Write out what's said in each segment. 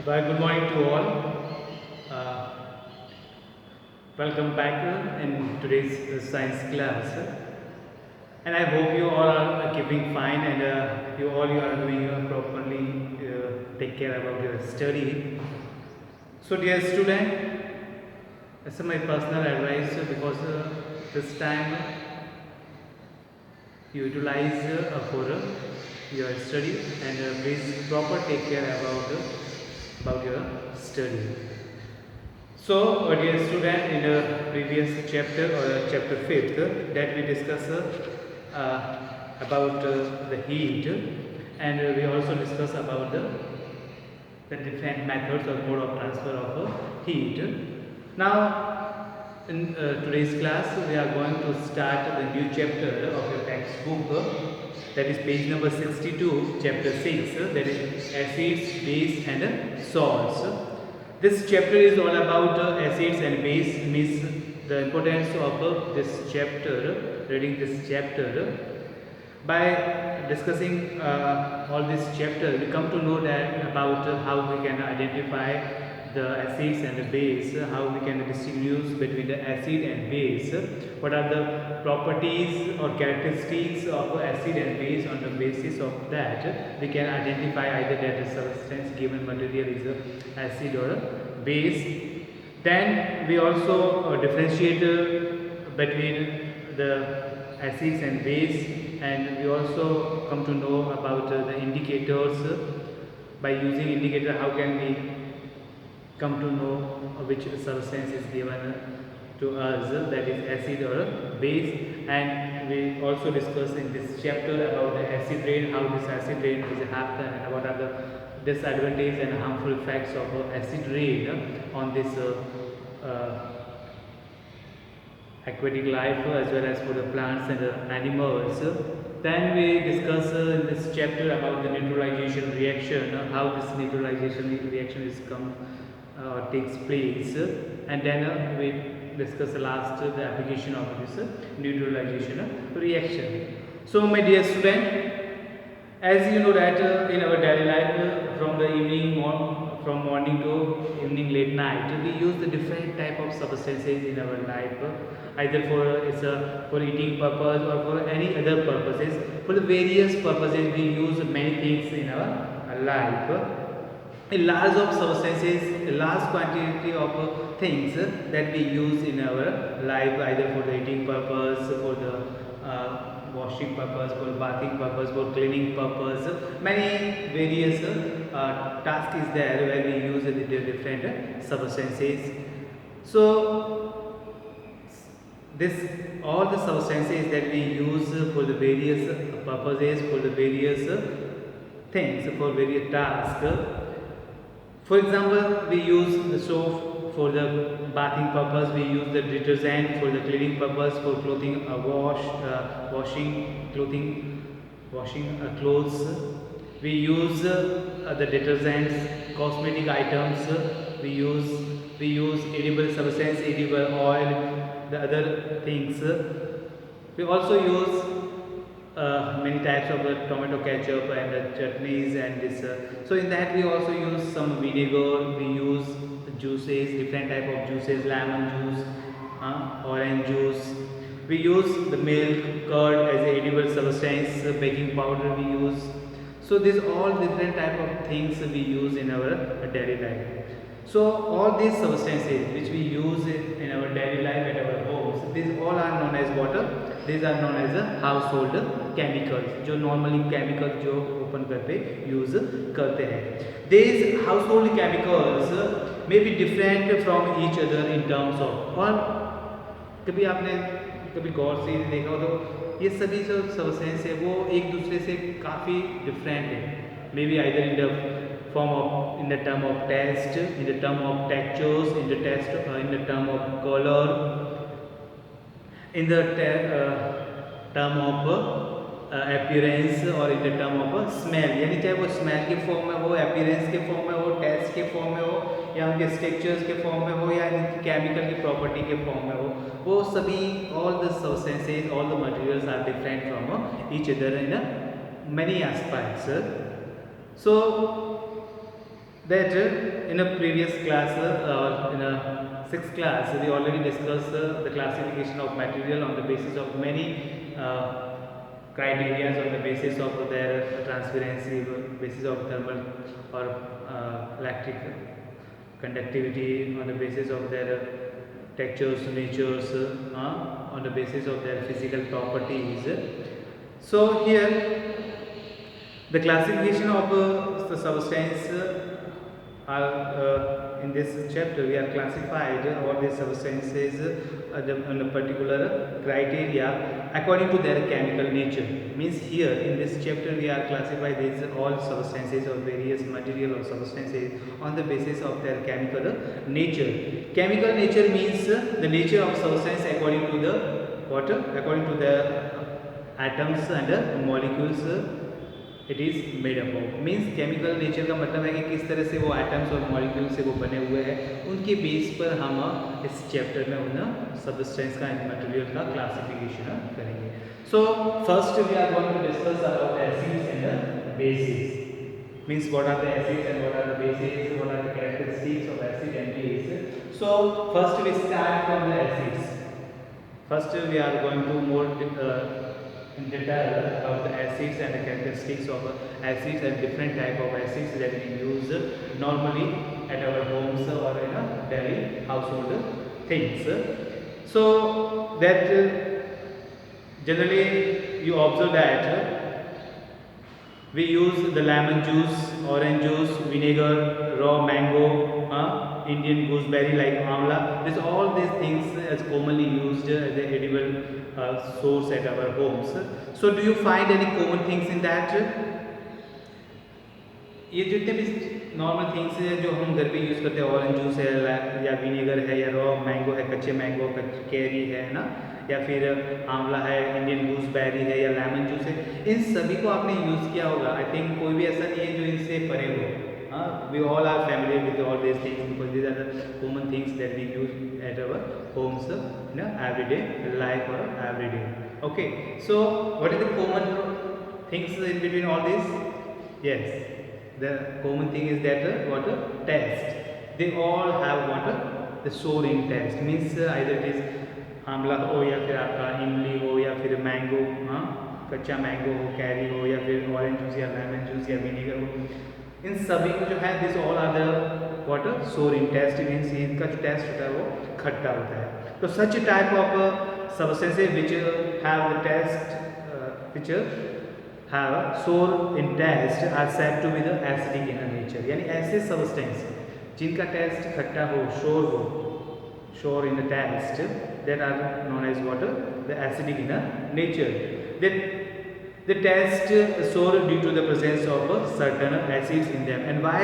Very good morning to all. Uh, Welcome back in today's science class. And I hope you all are keeping fine and you are doing properly. Take care about your study. So, dear student, this is my personal advice because this time you utilize for your study and please proper take care about your study. So, dear student, in the previous chapter or chapter 5th, that we discuss about the heat, and we also discuss about the different methods or mode of transfer of heat. Now, in today's class, we are going to start the new chapter of your textbook. That is page number 62, chapter 6, that is acids, base and salts. This chapter is all about acids and base, means the importance of this chapter, reading this chapter. By discussing all this chapter, we come to know that about how we can identify the acids and the base, how we can distinguish between the acid and base, what are the properties or characteristics of acid and base. On the basis of that, we can identify either that the substance given material is a acid or a base. Then we also differentiate between the acids and base, and we also come to know about the indicators. By using indicator, how can we come to know which substance is given to us, that is acid or base. And we also discuss in this chapter about the acid rain, how this acid rain is happen and what are the disadvantages and harmful effects of acid rain on this aquatic life as well as for the plants and the animals. Then we discuss in this chapter about the neutralization reaction, how this neutralization reaction is takes place, and then we discuss last the application of this neutralization reaction. So, my dear student, as you know that in our daily life, from the from morning to evening late night, we use the different type of substances in our life, either for for eating purpose or for any other purposes. For the various purposes, we use many things in our life. A large of substances, a large quantity of things that we use in our life, either for the eating purpose, for the washing purpose, for bathing purpose, for cleaning purpose. Many various tasks is there where we use the different substances. So this all the substances that we use for the various purposes, for the various things, for various tasks. For example, we use the soap for the bathing purpose, we use the detergent for the cleaning purpose, for clothing washing clothing, washing clothes. We use the detergents, cosmetic items. We use edible substance, edible oil, the other things. We also use many types of tomato ketchup and chutneys and this. So in that we also use some vinegar. We use juices, different type of juices, lemon juice, orange juice. We use the milk, curd as a edible substance, baking powder we use. So these all different type of things we use in our daily life. So all these substances which we use in our daily life at our homes, these all are known as water. These are known as household chemicals, जो normally chemicals जो open करके use करते हैं. These household chemicals may be different from each other in terms of. और कभी आपने कभी गौर से देखा हो तो ये सभी जो substance है वो एक दूसरे से काफ़ी different है. Maybe either in the form of, in the term of taste, in the term of textures, in the term of color, in the term of appearance, और in the term of smell. यानी चाहे वो smell के form में हो, appearance के form में हो, taste के form में हो, या उनके structures के form में हो, या इनकी chemical की property के form में हो, वो सभी all the substances, all the materials are different from each other in many aspects. So that in a previous class or in a sixth class we already discussed the classification of material on the basis of many criteria, on the basis of their transparency, basis of thermal or electric conductivity, on the basis of their textures, natures, on the basis of their physical properties. So here the classification of the substance are in this chapter we are classified all these substances on a particular criteria according to their chemical nature. Means here in this chapter we are classified these all substances or various material or substances on the basis of their chemical nature. Chemical nature means the nature of substance according to the what? According to the atoms and molecules it is made up of. Means chemical nature का मतलब है कि किस तरह से वो atoms और molecule से वो बने हुए हैं, उनके बेस पर हम इस चैप्टर में उन सबस्टेंस का मटेरियल का क्लासिफिकेशन करेंगे. So first we are going to discuss about acids and bases. Means what are the acids and what are the bases, what are the characteristics of acid and base. So first we start from the acids. First we are going to more in detail about the acids and the characteristics of acids and different type of acids that we use normally at our homes or in a daily household things. So that generally you observe that we use the lemon juice, orange juice, vinegar, raw mango, Indian gooseberry like amla. This all these things as commonly used as a edible source at our homes. So do you find any common things in that? ये जितने भी normal things है जो हम घर पे use करते हैं, ऑरेंज जूस है या विनेगर है या रॉ मैंगो है, कच्चे मैंगो, कैरी है ना, या फिर आंवला है, इंडियन गूसबेरी है या लेमन जूस है, इन सभी को आपने यूज़ किया होगा. आई थिंक कोई भी ऐसा नहीं है जो इनसे परे हो. We all are familiar with all these things because these are the common things that we use at our homes in everyday life or everyday. Okay, so what is the common things in between all these? Yes, the common thing is that what taste. They all have what the soaring taste. Means either it is आंवला हो या फिर आपका इमली हो या फिर mango, कच्चा मैंगो हो, कैरी हो या फिर ऑरेंज जूस या लेमन जूस या विनेगर हो, इन सभी को जो है this all are the water sour in test. Means इनका जो टेस्ट होता है वो खट्टा होता है. तो such type of substances which have the taste which have sour in taste are said to be the acidic in nature. यानी ऐसे सबस्टेंस जिनका टेस्ट खट्टा हो, sour in the taste, that are known as water the acidic in nature. They taste sour due to the presence of certain acids in them. And why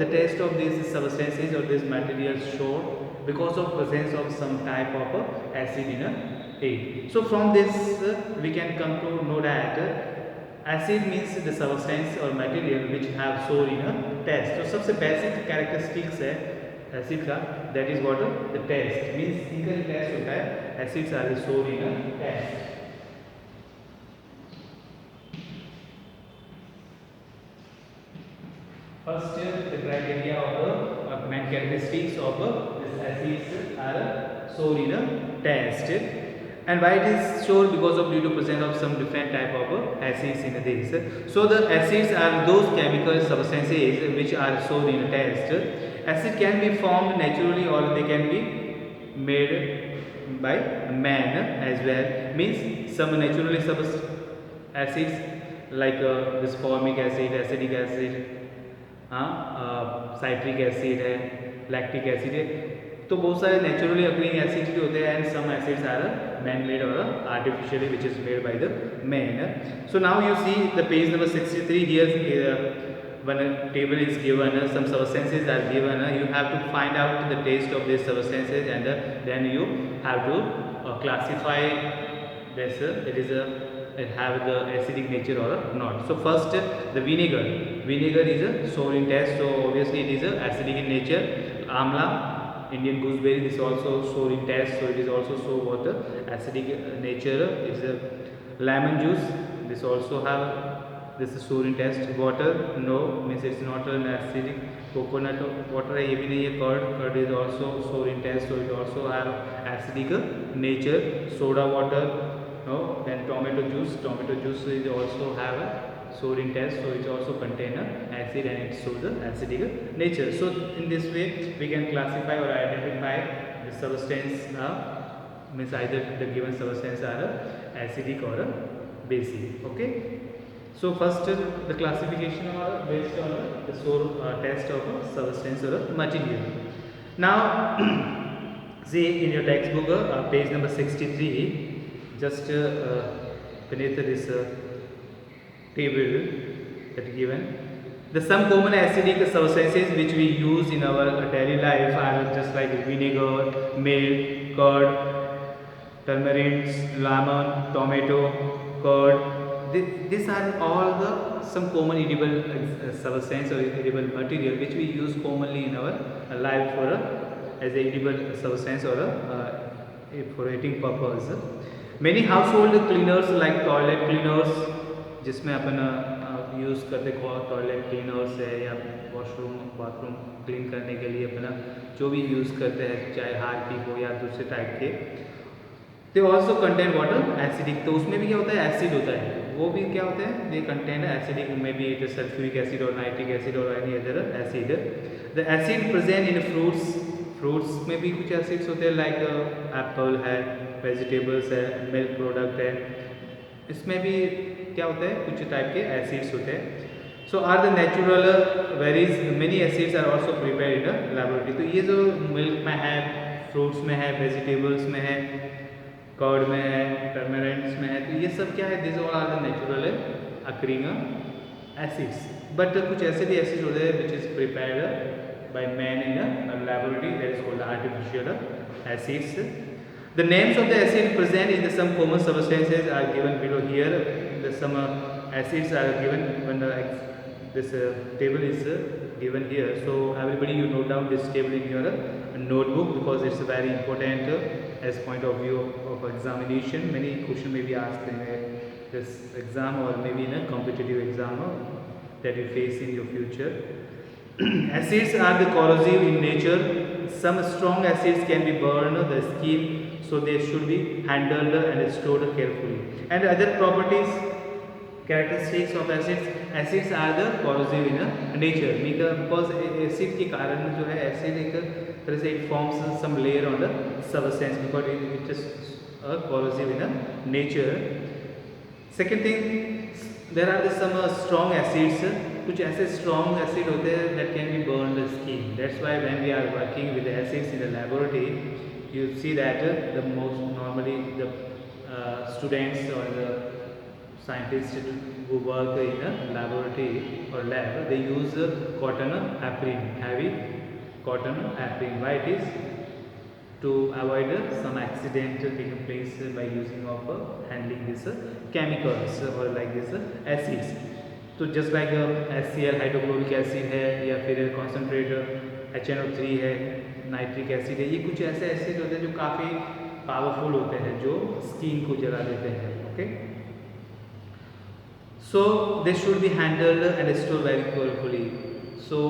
the taste of these substances or these materials sour? Because of presence of some type of acid in it. So from this we can come to know that acid means the substance or material which have sour in taste. तो सबसे basic characteristics है acid का, that is water the taste. Means इनका जो taste होता है acids are sour in taste. First the criteria of main characteristics of this acids are sour in taste. And why it is sour? Because of due to presence of some different type of acids in this. So the acids are those chemical substances which are sour in taste. Acid can be formed naturally or they can be made by man as well. Means some naturally acids like this formic acid, acetic acid, citric acid है, lactic acid है. तो बहुत सारे naturally occurring acids भी होते हैं and some acids are man made और artificially which is made by the man. So now you see the page number 63 here. When a table is given, some substances are given, you have to find out the taste of these substances and then you have to classify this. It have the acidic nature or not. So first the vinegar is a sour in taste, so obviously it is a acidic in nature. Amla, Indian gooseberry, this also sour in taste, so it is also so water acidic nature. It's a lemon juice, this also have this is sour in taste. Water, no, means it's not an acidic coconut water है ये भी नहीं है. Curd is also sour in taste, so it also have acidic nature. Soda water, no. Then tomato juice is also have a sour in taste, so it also contain a acid and it shows the acidic nature. So in this way we can classify or identify the substance, means either the given substance are acidic or basic. Okay, so first the classification are based on the sour test of a substance or a material. Now see in your textbook page number 63, just beneath this table that given, the some common acidic substances which we use in our daily life are just like vinegar, milk, curd, turmeric, lemon, tomato, curd. These are all the some common edible substance or edible material which we use commonly in our life for as a edible substance or for eating purpose. Many household cleaners like toilet cleaners, जिसमें अपन use करते toilet cleaners है या washroom bathroom clean करने के लिए अपना जो भी यूज़ करते हैं, चाहे हार्पिक हो या दूसरे टाइप के, they also contain water acidic. तो उसमें भी क्या होता है, एसिड होता है. वो भी क्या होता है, they contain acidic, may be it sulphuric acid और नाइट्रिक एसिड और any other acid. The acid present in fruits में भी कुछ एसिड्स होते हैं, लाइक एप्पल है, वेजिटेबल्स है, मिल्क प्रोडक्ट है, इसमें भी क्या होता है, कुछ टाइप के एसिड्स होते हैं. So are the natural varies many acids are also prepare in a laboratory. तो ये जो मिल्क में है, फ्रूट्स में है, वेजिटेबल्स में है, कर्ड में है, टर्मरिक्स में है, तो ये सब क्या है, this all are the natural occurring acids. But कुछ ऐसे भी एसिड होते हैं which is prepared by man in a laboratory, that is called artificial acids. The names of the acid present in the some common substances are given below here. The some acids are given when this table is given here. So everybody you note down this table in your notebook because it's very important as point of view of examination. Many questions may be asked in this exam or maybe in a competitive exam that you face in your future. Acids are the corrosive in nature. Some strong acids can be burned the skin, so they should be handled and stored carefully. And other properties, characteristics of acids are the corrosive in nature. Because acid के कारण जो है, acid एक तरह से it forms some layer on the substance because it is corrosive in nature. Second thing, there are some strong acids. कुछ ऐसे strong acid होते हैं that can be burned the skin. That's why when we are working with the acids in the laboratory, you see that the most normally the students or the scientists who work in a laboratory or lab, they use cotton apron, heavy cotton apron. Why it is? To avoid some accident taking place by using of handling these chemicals or like these acids. तो just like HCl hydrochloric acid है या फिर concentrate HNO3 है, nitric acid है, ये कुछ ऐसे acid होते हैं जो काफ़ी पावरफुल होते हैं जो स्किन को जला देते हैं. Okay, so they should be handled and store very carefully. So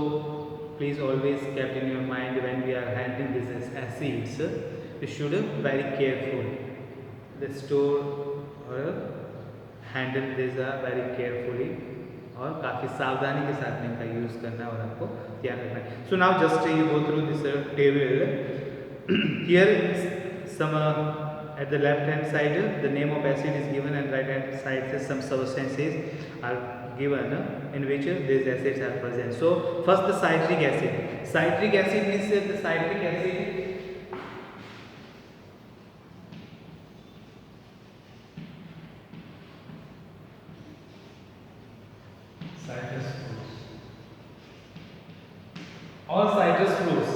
please always kept in your mind when we are handling these acids, we should very careful the store or handle this very carefully और काफ़ी सावधानी के साथ में इनका use करना है और आपको ध्यान रखना है. So now just you go through this table. Here some at the left hand side the name of acid is given and right hand side some substances are given in which these acids are present. So first the citric acid. Citric acid means the citric acid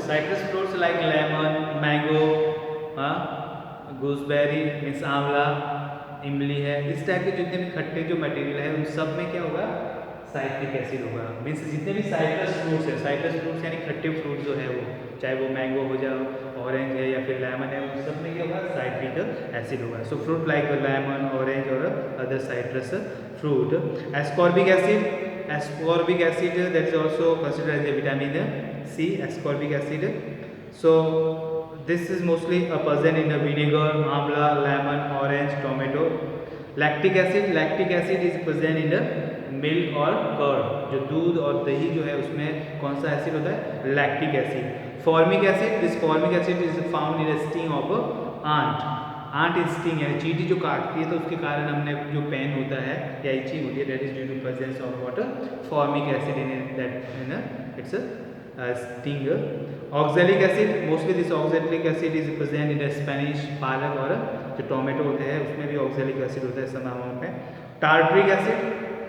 citrus fruits like lemon, mango, gooseberry means आंवला, इमली है, इस type के जितने भी खट्टे जो material है उन सब में क्या होगा, साइट्रिक एसिड होगा. मीन्स जितने भी साइट्रस फ्रूट्स है, साइट्रस फ्रूट्स यानी खट्टे फ्रूट जो है वो, चाहे वो मैंगो हो जाए, ऑरेंज है या फिर लेमन है, उन सब में क्या होगा, साइट्रिक एसिड होगा. So fruit like lemon, orange और other citrus fruit. Ascorbic acid ascorbic acid, that is also considered as a vitamin C, ascorbic acid. So this is mostly present in the vinegar, amla, lemon, orange, tomato. Lactic acid is present in the milk और curd, जो दूध और दही जो है उसमें कौन सा एसिड होता है, lactic acid. Formic acid, this formic acid is found in sting of ant is sting, यानी चींटी जो काटती है तो उसके कारण हमने जो पेन होता है या इचिंग होती है, that is due to presence of water formic acid in that its sting. Oxalic acid, mostly this oxalic acid is present in spinach, पालक और जो टोमेटो होते हैं उसमें भी ऑक्सैलिक एसिड होता है सम अमाउंट में. Tartaric acid,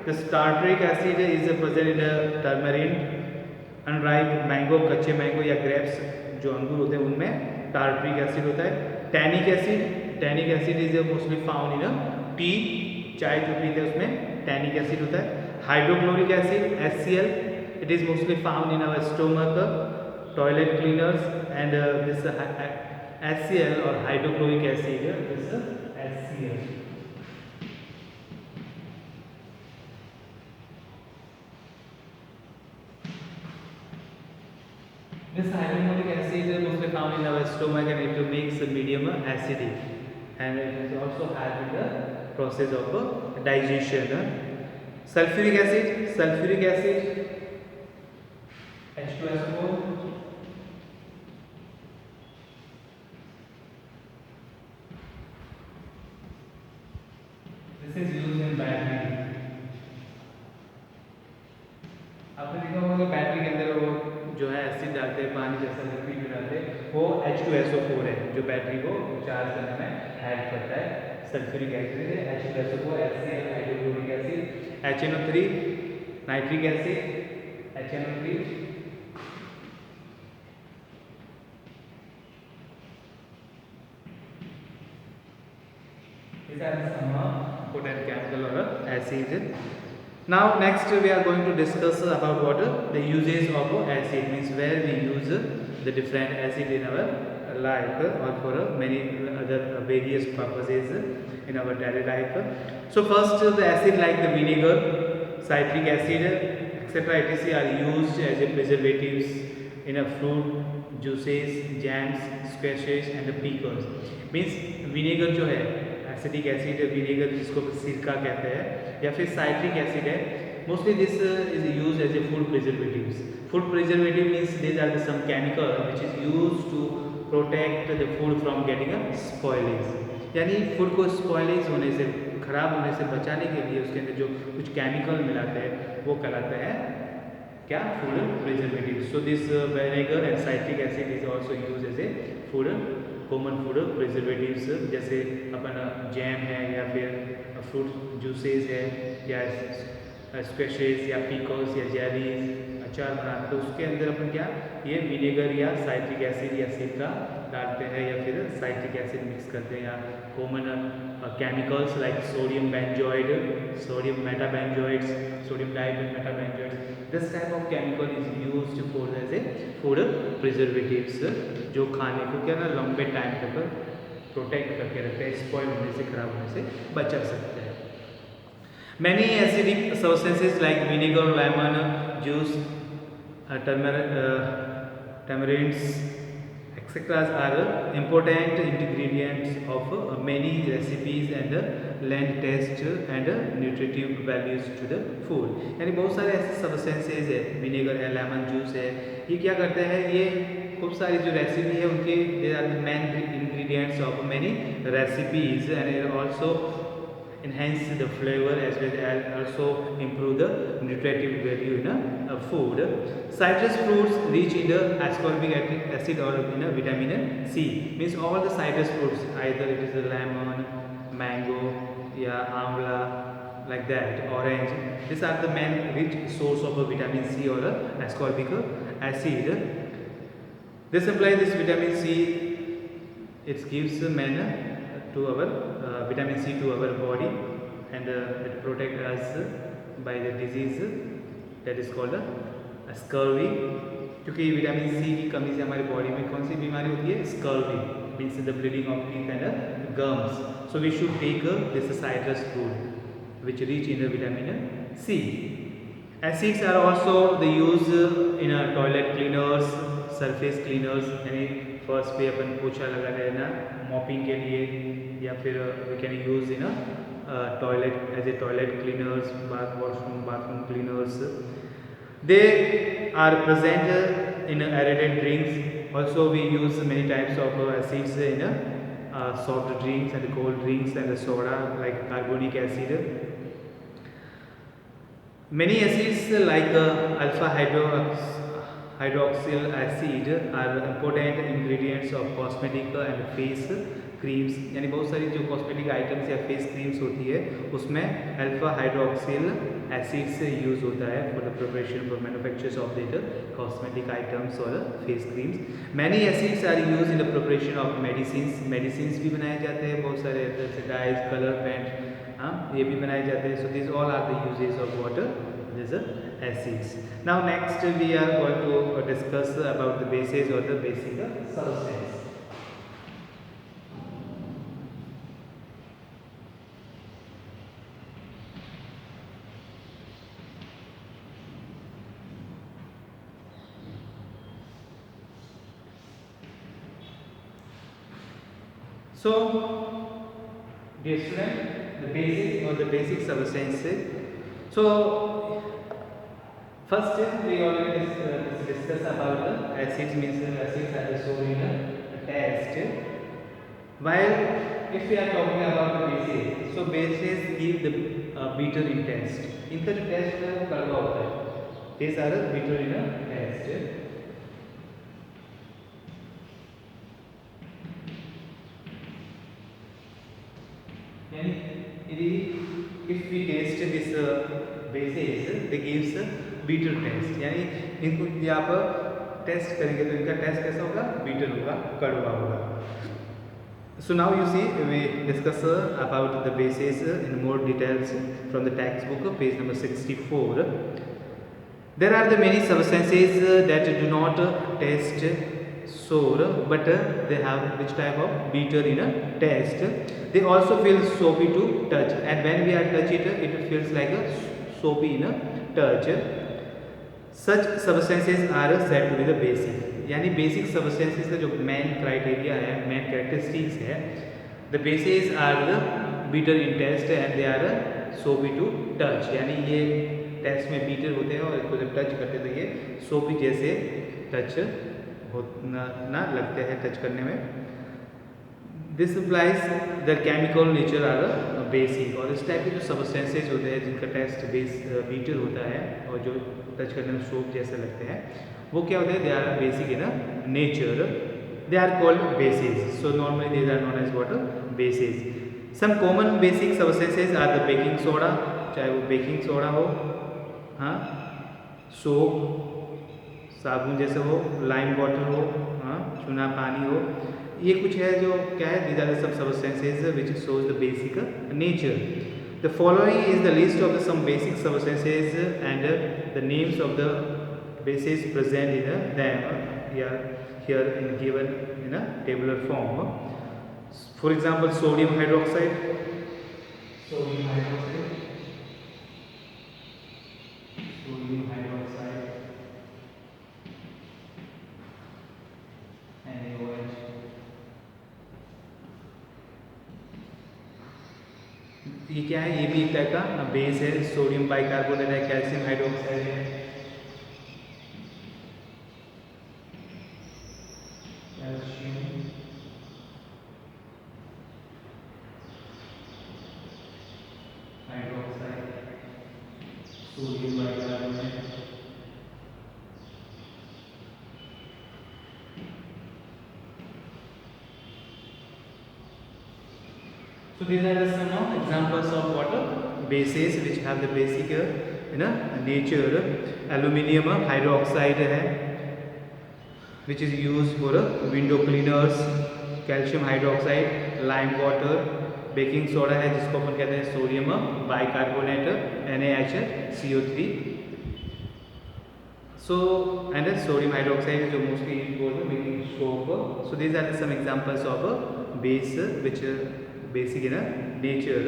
this tartaric acid is present in tamarind, unripe mango, कच्चे मैंगो या ग्रेप्स जो अंगूर होते हैं उनमें टार्टरिक एसिड होता है. Tannic acid is mostly found in tea, चाय जो पीते हैं उसमें टैनिक एसिड होता है. Hydrochloric acid HCl, it is mostly found in our stomach, toilet cleaners and this HCl और hydrochloric acid, this HCl. This hydrochloric acid is mostly found in our stomach and it makes the medium acidic, and it is also help in the process of digestion. Sulfuric acid H2SO4. This is used in battery. आपने देखा होगा कि battery के अंदर वो जो है acid डालते हैं, पानी जैसा लिक्विड में डालते हैं, वो H2SO4 है जो बैटरी को चार्ज करने में हेल्प करता है. सल्फ्यूरिक एसिड है H2SO4, HCl hydrochloric acid, HNO3 nitric acid, HNO3. These are some potent chemical or acid. Now next we are going to discuss about what the uses of acid, means where we use the different acid in our life or for many other various purposes in our daily life. So first the acid like the vinegar, citric acid etc. etc. are used as a preservatives in a fruit, juices, jams, squashes and the pickles. Means vinegar जो है acidic acid, vinegar जिसको सिरका कहते हैं, या फिर citric acid है, mostly this is used as a food preservatives. Food preservative means these are some chemical which is used to protect the food from getting a spoilage, यानी food को spoilage होने से, खराब होने से बचाने के लिए उसके अंदर जो कुछ केमिकल मिलाते हैं वो कहलाते हैं क्या, food preservative. So this vinegar and citric acid is also used as a food, common food preservatives, जैसे अपन जैम है या फिर फ्रूट जूसेस है या स्क्वैशेस या पिकल्स या जेलीज, अचार बनाते तो उसके अंदर अपन क्या ये विनेगर या साइट्रिक एसिड या सिरका डालते हैं या फिर साइट्रिक एसिड मिक्स करते हैं, या common chemicals like sodium benzoid, sodium metabenzoids, sodium dimetabenzoids. This type of chemical is used for as a food preservatives, जो खाने को क्या ना लंबे टाइम तक प्रोटेक्ट करके रखते हैं, स्पॉइल होने से, खराब होने से बचा सकते हैं. Many acidic substances like vinegar, lemon juice, tamarinds, etc. are important ingredients of many recipes and lend taste and nutritive values to the food. यानी बहुत सारे ऐसे सब्सटेंसेज है, विनेगर है, लेमन जूस है, ये क्या करते हैं, ये खूब सारी जो रेसिपी है उनके they are the main ingredients of many recipes and also enhance the flavor as well as also improve the nutritive value in a food. Citrus fruits rich in the ascorbic acid or in a vitamin C, means all the citrus fruits, either it is the lemon, mango, yeah, amla, like that, orange, these are the main rich source of a vitamin C or a ascorbic acid. They supply this vitamin C, it gives man to our vitamin C to our body and it protect us by the disease that is called scurvy. क्योंकि vitamin C की कमी से हमारी body में कौन सी बीमारी होती है, scurvy, means the bleeding of teeth and gums. So we should take this citrus food which rich in the vitamin C. Acids are also the use in toilet cleaners, surface cleaners, यानी first पे अपन पोछा लगा देना mopping के लिए, या फिर we can use in toilet as a toilet cleaners, bathroom cleaners. They are present in aerated drinks. Also, we use many types of acids in soft drinks and cold drinks and soda like carbonic acid. Many acids like alpha hydroxyl acid are important ingredients of cosmetic and face creams, यानी बहुत सारी जो cosmetic items या face creams होती है उसमें alpha hydroxyl acid से use होता है for the preparation for manufactures of the cosmetic items और face creams. Many acids are use in the preparation of medicines भी बनाए जाते हैं, बहुत सारे जैसे डाइज, कलर पेंट, हाँ ये भी बनाए जाते हैं. So this all are the uses of water, this acids. Now next we are going to discuss about the bases or the basic substance. So, dear student, the basic or the basic substances. So, first we already discuss about the acids, means acids are shown in a test. While if we are talking about the bases, so bases give the bitter in taste. इनका जो test है वो कड़वा होता है. These are bitter in a taste. If we taste this bases, they gives bitter taste. यानी इनको यदि आप टेस्ट करेंगे तो इनका टेस्ट कैसा होगा? बिटर होगा, कड़वा होगा. So now you see we discuss about the bases in more details from the textbook, page number 64. There are the many substances that do not taste sour, but they have which type of bitter in a taste. They also feel soapy to touch, and when we are touch it, it feels like a soapy in a touch. Such substances are said to be the basic. यानी basic substances का जो main criteria है, main characteristics है, the bases are the bitter in taste and they are soapy to touch. यानी ये test में beater होते हैं और इसको जब टच करते तो ये सोपी जैसे टच ना लगते हैं टच करने में. This implies the chemical nature are basic. और इस टाइप के जो सब्सटेंसेज होते हैं जिनका टेस्ट बीटर होता है और जो टच करने में सोप जैसे लगते हैं, वो क्या होते हैं? They are basic in nature. They are called bases. So normally these are known as water bases. Some common basic substances are the baking soda, चाहे वो बेकिंग सोडा हो, हाँ, सोप साबुन जैसे हो, लाइम वाटर हो, हाँ, चूना पानी हो, ये कुछ है जो क्या है? These are the sub substances which shows the basic nature. The following is the list of some basic substances and the names of the bases present in them here in given in a tabular form. For example, sodium hydroxide. Sodium hydroxide. Sodium hydroxide. NaOH. ये क्या है? ये भी एक type का base है. Sodium bicarbonate है, calcium hydroxide है, calcium hydroxide, sodium bicarbonate. So these are the some examples of water bases which have the basic nature. Aluminium hydroxide है which is used for window cleaners. Calcium hydroxide, lime water, baking soda है जिसको अपन कहते हैं sodium bicarbonate, NaHCO3. So and sodium hydroxide जो mostly used for making soap. So these are some examples of base which basic in nature.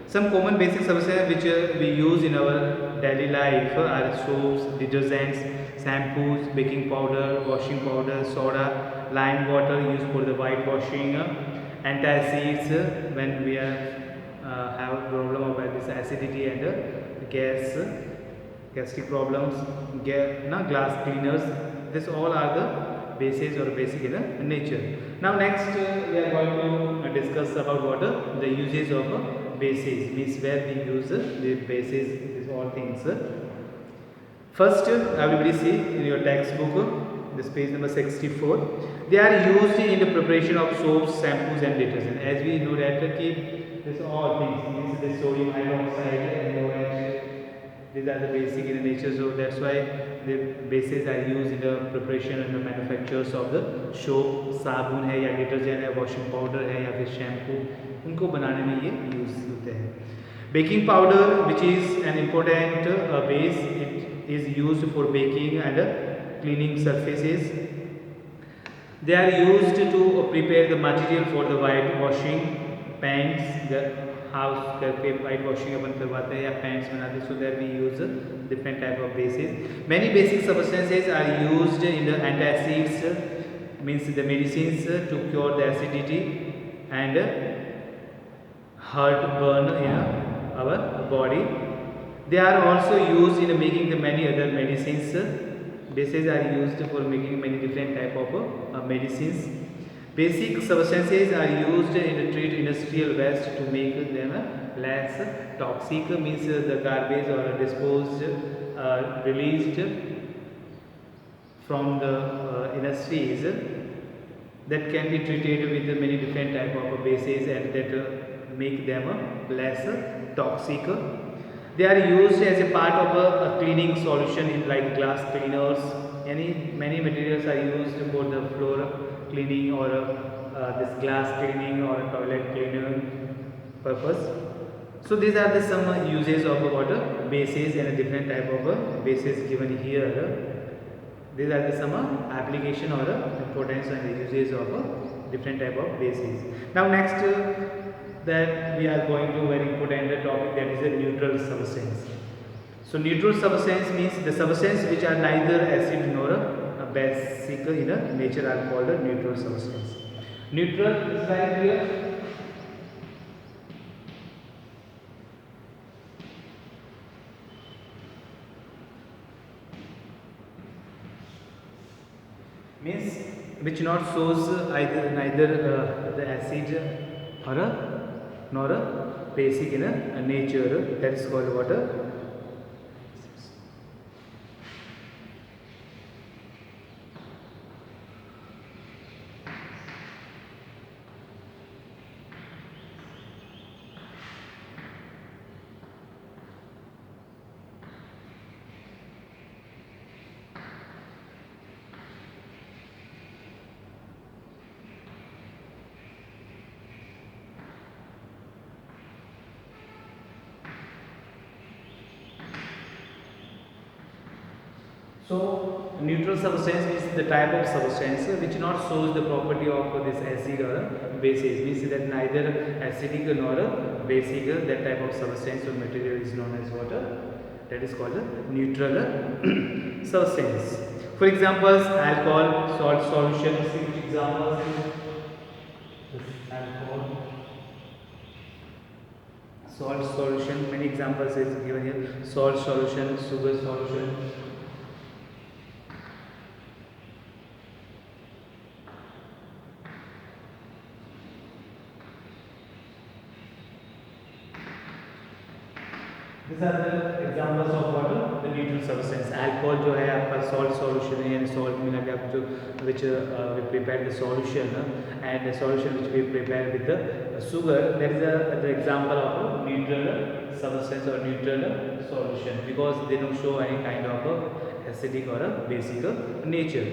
Some common basic substances which we use in our daily life are soaps, detergents, shampoos, baking powder, washing powder, soda, lime water used for the whitewashing, antacids when we are have a problem about this acidity and gas, gastric problems, glass cleaners. This all are the bases or basic in nature. Now next we are going to discuss about what the uses of bases, means where we use the bases, these all things. First, everybody see in your textbook, this page number 64, they are used in the preparation of soaps, shampoos and detergent. As we know that this all things, means the sodium hydroxide and OH, these are the basic in nature, so that's why the bases are used in the preparation and the manufactures of the soap, साबुन है या detergent है, washing powder है या फिर shampoo, उनको बनाने में ये यूज होते हैं. Baking powder, which is an important base, it is used for baking and cleaning surfaces. They are used to prepare the material for the whitewashing paints. The house करके whitewashing अपन करवाते हैं या paints बनाते हैं, so that we use different type of bases. Many basic substances are used in the antacids, means the medicines to cure the acidity and heartburn in our body. They are also used in making the many other medicines. Bases are used for making many different type of medicines. Basic substances are used in treat industrial waste to make them less toxic, means the garbage or disposed released from the industries that can be treated with many different type of bases and that make them less toxic. They are used as a part of a cleaning solution in like glass cleaners. Many materials are used for the floor cleaning or this glass cleaning or toilet cleaner purpose. So these are the some uses of water bases and a different type of bases given here. These are the some application or importance and the uses of different type of bases. Now next that we are going to very important topic, that is a neutral substance. So neutral substance means the substance which are neither acid nor basic in nature are called a neutral substance. Neutral is right here. Means which not shows neither the acid or nor a basic in a nature, that is called water. So neutral substance means the type of substance which not shows the property of this acid or bases, means that neither acidic nor basic, that type of substance or material is known as water, that is called a neutral substance. For examples, alcohol, salt solution. Which examples? Alcohol, salt solution. Many examples is given here. Salt solution, sugar solution. These are the examples of what the neutral substance. Alcohol जो है आपका salt solution है, यानी salt मिला के आप जो which we prepare the solution and the solution which we prepare with the sugar, that is the example of neutral substance or neutral solution, because they don't show any kind of acidic or basic nature.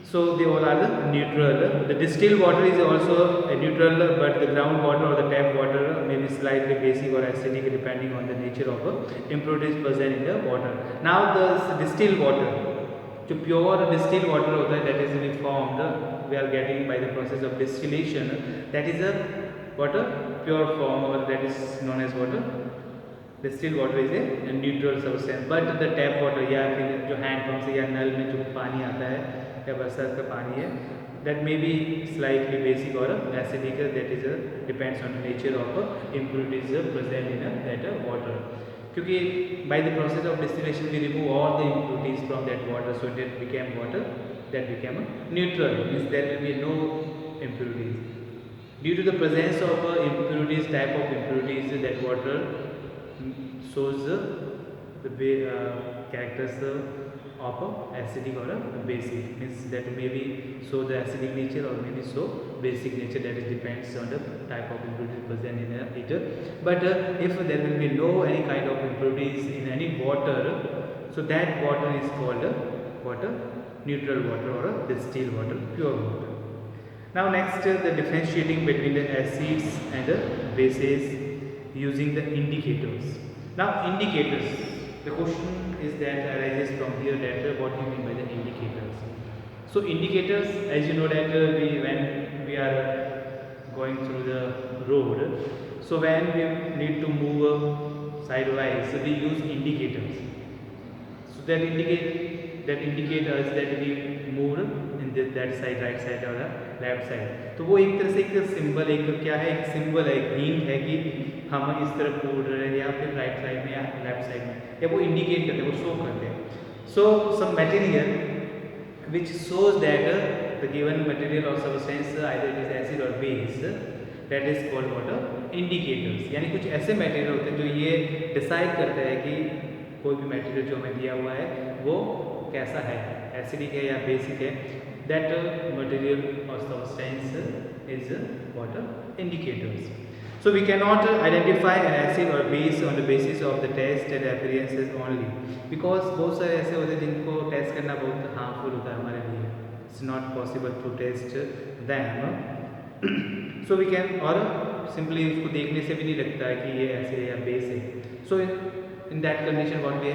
So they all are the neutral. The distilled water is also a neutral, but the groundwater or the tap water may be slightly basic or acidic depending on the nature of impurities present in the water. Now the distilled water, जो pure distilled water होता है, that is formed, we are getting by the process of distillation, that is water pure form, or that is known as water. Distilled water is a neutral substance, but the tap water या फिर जो hand pump से या नल में जो पानी आता है या बरसात का पानी है, that may be slightly basic or acidic, that is depends on the nature of impurities present in that water. क्योंकि by the process of distillation we remove all the impurities from that water, so that became water that became neutral, means there will be no impurities. Due to the presence of impurities, type of impurities, that water shows the characters of acidic or basic, means that maybe show the acidic nature or maybe show basic nature, that is depends on the type of impurity present in it. But if there will be no any kind of impurities in any water, so that water is called water neutral water or distilled water, pure water. Now next, the differentiating between the acids and the bases using the indicators. Now indicators, the question is that arises from here, that what do you mean by the indicators? So indicators, as you know that when we are going through the road, so when we need to move sidewise, so we use indicators. So that indicate us that we moved in that side, right side or left side. तो वो एक तरह से एक symbol, एक क्या है, एक सिंबल है, एक हिंट है कि हम इस तरफ मुड़ रहे हैं या फिर राइट साइड में या लेफ्ट साइड में, या वो इंडिकेट करते हैं, वो शो करते हैं. So some material which shows that the given material और substance either it is acid और base, that is called water indicators. यानी कुछ ऐसे मटेरियल होते हैं जो ये डिसाइड करते हैं कि कोई भी मटेरियल जो हमें दिया हुआ है वो कैसा है, एसिडिक है या बेसिक है. That material or substance is water indicators. So we cannot identify an acid or base on the basis of the test and appearances only, because बहुत सारे ऐसे होते हैं जिनको टेस्ट करना बहुत हार्मफुल होता है हमारे लिए. It's not possible to test them. So we can, और simply उसको देखने से भी नहीं लगता है कि ये acid या base है. So in that condition what we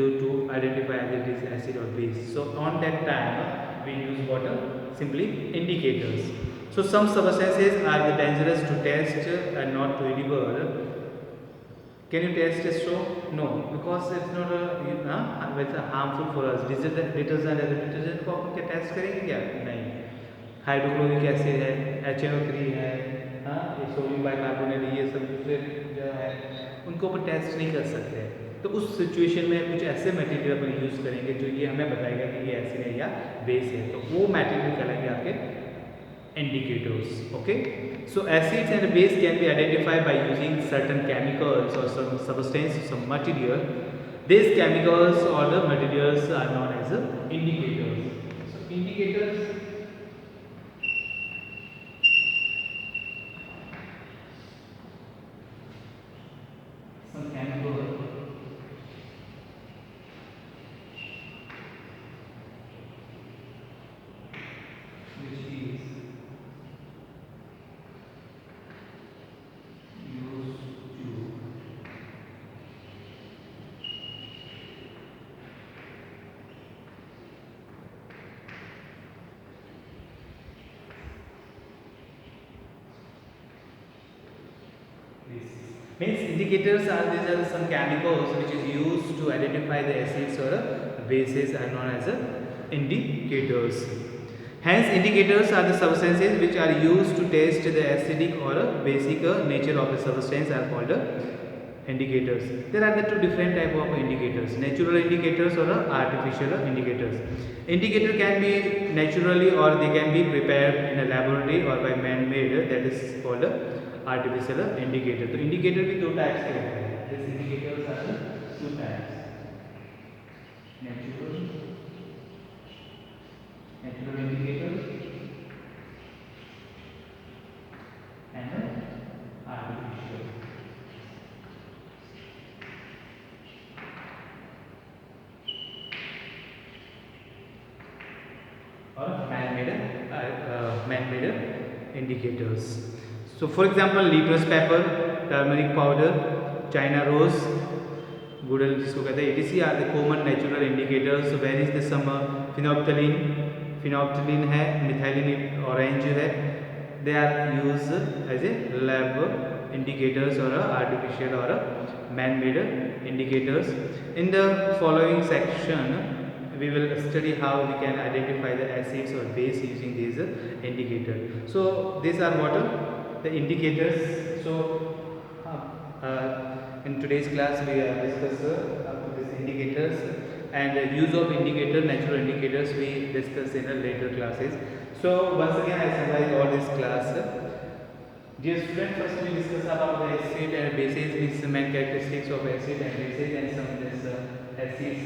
do to identify whether it is acid or base? So on that time we use water simply indicators. So some substances are dangerous to test and not to edible. Can you test a straw? No, because it's not it's harmful for us. Detergent को अपन क्या test करेंगे क्या? नहीं. Hydrochloric acid है, HNO3 है, ये sodium bicarbonate, ये सब दूसरे जो है उनको अपन टेस्ट नहीं कर सकते. तो उस सिचुएशन में कुछ ऐसे मटेरियल अपन यूज़ करेंगे जो ये हमें बताएगा कि ये एसिड है या बेस है, तो वो मटेरियल कहलाएंगे आपके indicators. Okay, so acids and base can be identified by using certain chemicals और some substance, some material. This chemicals और the materials are known as indicators. So indicators some chemical means indicators are, these are some chemicals which is used to identify the acids or bases are known as indicators. Hence indicators are the substances which are used to test the acidic or basic nature of the substance are called indicators. There are the two different type of indicators, natural indicators or artificial indicators. Indicator can be naturally or they can be prepared in a laboratory or by man-made, that is called artificial indicator. तो indicator भी दो types के होते हैं. This indicators are two types, natural indicator and artificial. और man-made indicators. So for example, litmus pepper, turmeric powder, China rose, गुड़ल जिसको कहते हैं, etc. are the common natural indicators. So where is the some phenolphthalein है, methylene orange है, they are used as a lab indicators or artificial or man-made indicators. In the following section, we will study how we can identify the acids or base using these indicators. So these are what the indicators. So in today's class we discuss these indicators, and use of indicator, natural indicators we discuss in the later classes. So once again I summarize all this class. Dear student, first we discuss about the acid and bases, means the main characteristics of acid and bases, and some of these acids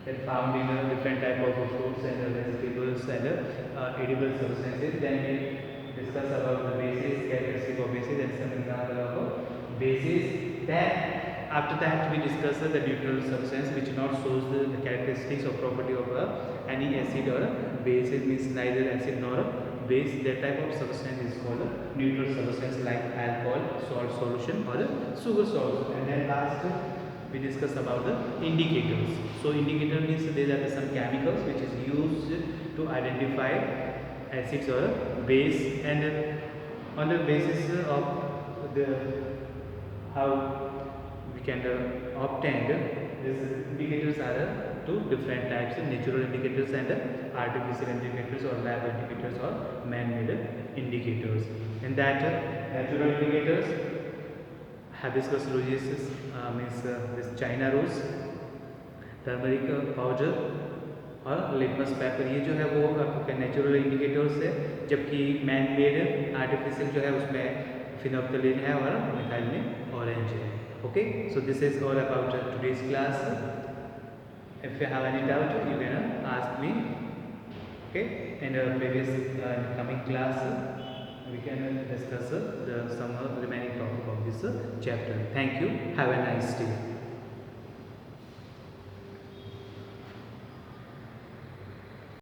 that found in different type of fruits and vegetables and edible substances. Then we discuss about the bases, characteristic of bases, and some example of bases. Then after that we discuss the neutral substance which not shows the characteristics or property of any acid or base. It means neither acid nor base. That type of substance is called a neutral substance, like alcohol, salt solution or sugar solution. And then last we discuss about the indicators. So indicator means there are some chemicals which is used to identify acids or base, and on the basis of the how we can obtain these indicators are two different types: natural indicators and artificial indicators, or lab indicators, or man-made indicators. In that natural indicators, hibiscus roses, means this China rose, turmeric powder और litmus paper, ये जो है वो आपका natural indicators है, जबकि man made artificial जो है उसमें फिनोप्थलीन है और मिथाइलिन ऑरेंज है. Okay, so this is all about today's class. If you have any doubt, you can ask me. Okay, in the previous coming class, we can discuss some remaining topic of this chapter. Thank you. Have a nice day.